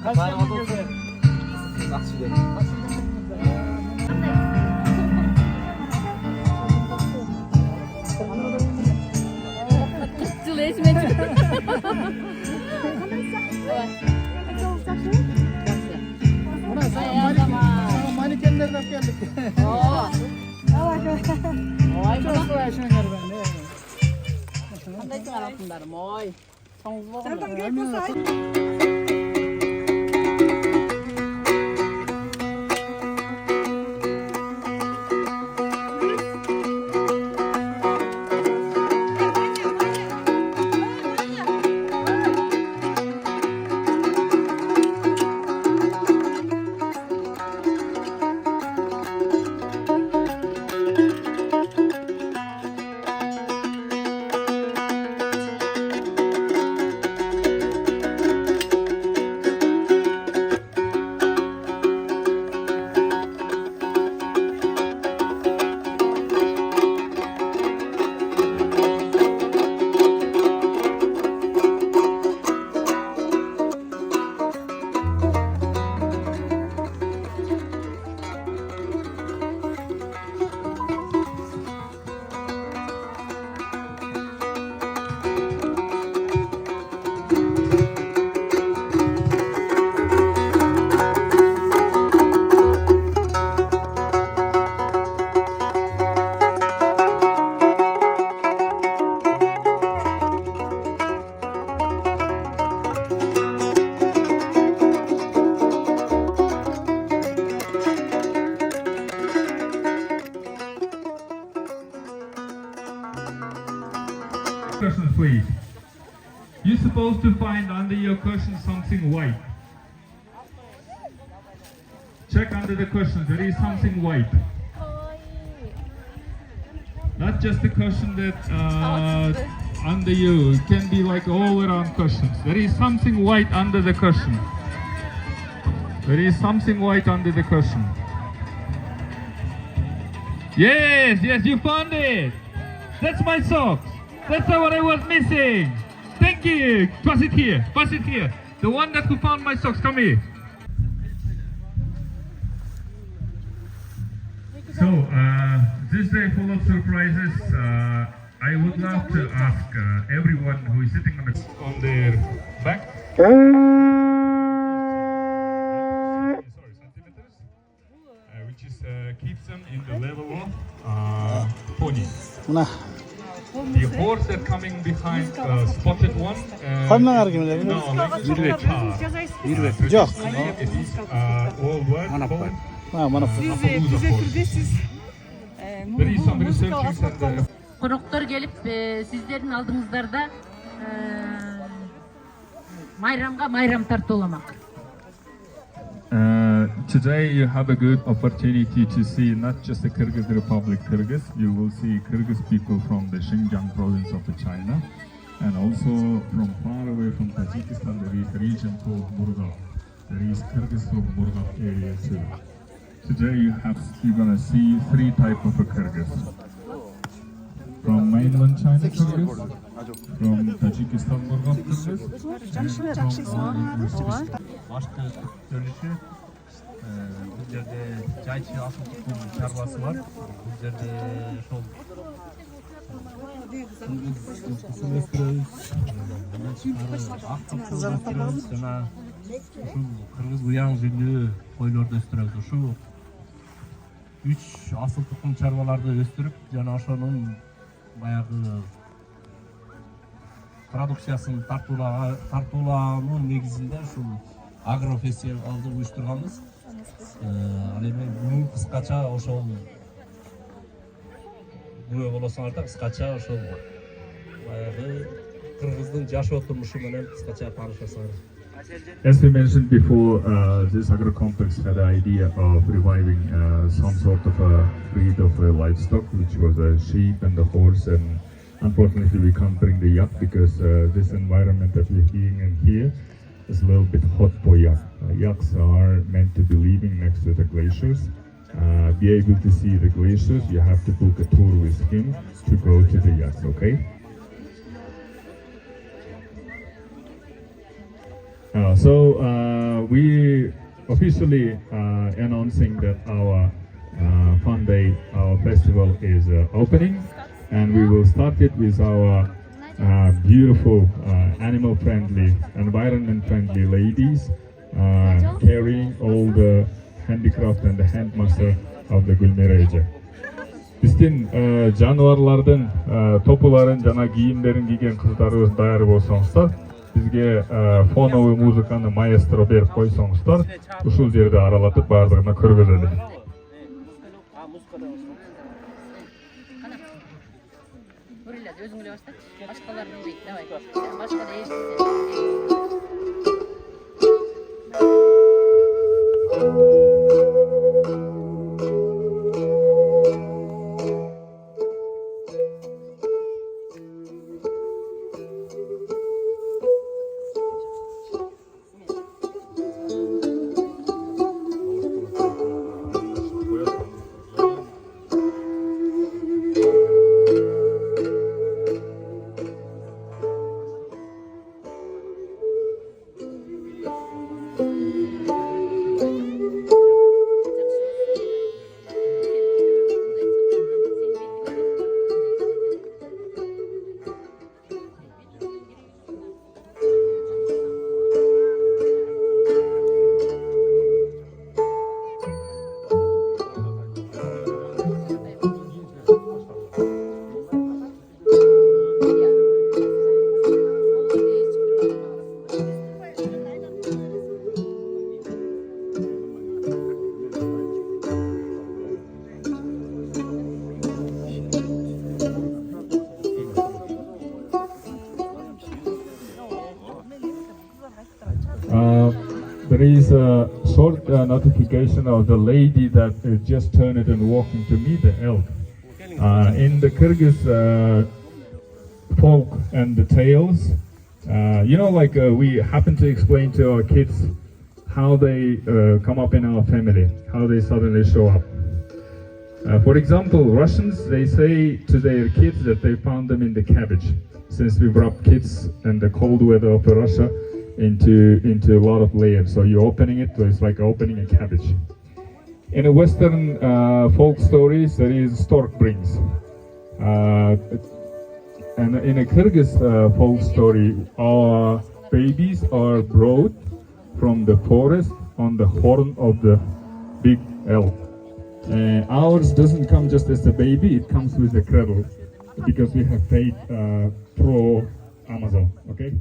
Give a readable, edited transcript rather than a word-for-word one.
Жыл есіме түсті. Mankenlerden geldik. Qanday qilgan алтындарым, ой. Соңғы Questions, please. You're supposed to find under your cushion something white. Check under the cushion. There is something white. Not just the cushion that under you. It can be like all around cushions. There is something white under the cushion. There is something white under the cushion. Yes, yes, you found it. That's my socks. That's what I was missing. Thank you. Pass it here. Pass it here. The one that who found my socks, come here. So, this day full of surprises. I would love to ask everyone who is sitting on their back. Centimeters, which is keeps them in the level of pony. The horse that coming behind spotted one. Hangi argümleri? No, irээт. It is all one. There is some researchers and Қонақтар келіп, сіздердің алдыңыздарда майрамға майрам тартуламақ. Today you have a good opportunity to see not just the Kyrgyz Republic Kyrgyz, you will see Kyrgyz people from the Xinjiang province of China, and also from far away from Tajikistan there is a region called Murgab. There is Kyrgyz of Murgab area too. Today you're gonna see three types of a Kyrgyz. From mainland China Kyrgyz, from Tajikistan Murgab Kyrgyz, Bu yerde çayçı asıltıkın çarvası var. Bu yerde şol kısım östürüyoruz. Aktıklı östürüyoruz. Sonra şu Kırgız uyan züllü koylarda östürüyoruz. Şu 3 asıltıkın çarvalarda östürüp jana ошонун баягы продукциясын тартуулаанын негизинде ушул Агрофестивалды уюштурганбыз. Ал эми бүгүн кыскача ошол күбө болосуңар да кыскача ошол баягы кыргыздын жашоо турмушу менен кыскача таанышасыңар. As we mentioned before, this agro-complex had the idea of reviving some sort of a breed of livestock, which was a sheep and a horse, and unfortunately we can't bring the yak because this environment that we're being in here is a little bit hot for yak. Yaks are meant to be living next to the glaciers. Be able to see the glaciers, you have to book a tour with him to go to the yaks, okay? we officially announcing that our fun day, our festival is opening, and we will start it with our beautiful, animal-friendly, environment-friendly ladies carrying all the handicraft and the handmaster of the Gulmireja. Биздин жаныбарлардын топуларын жана кийимдерин кийген кыздарыбыз даяр болсоңуздар, бизге фоновый музыканы маэстро берип койсоңуздар, ушул жерде аралатып баардыгына көргөзөлүк. Өзүң эле баштач, башкалар билбейт, давай. Башка да эшитсе. There is a short notification of the lady that just turned and walking to meet the elk. In the Kyrgyz folk and the tales, like we happen to explain to our kids how they come up in our family, how they suddenly show up. For example, Russians, they say to their kids that they found them in the cabbage. Since we brought kids in the cold weather of Russia into a lot of layers, so you're opening it, so it's like opening a cabbage. In a Western folk stories, there is stork brings, and in a Kyrgyz folk story, our babies are brought from the forest on the horn of the big elk. Ours doesn't come just as a baby; it comes with a cradle, because we have paid pro Amazon. Okay.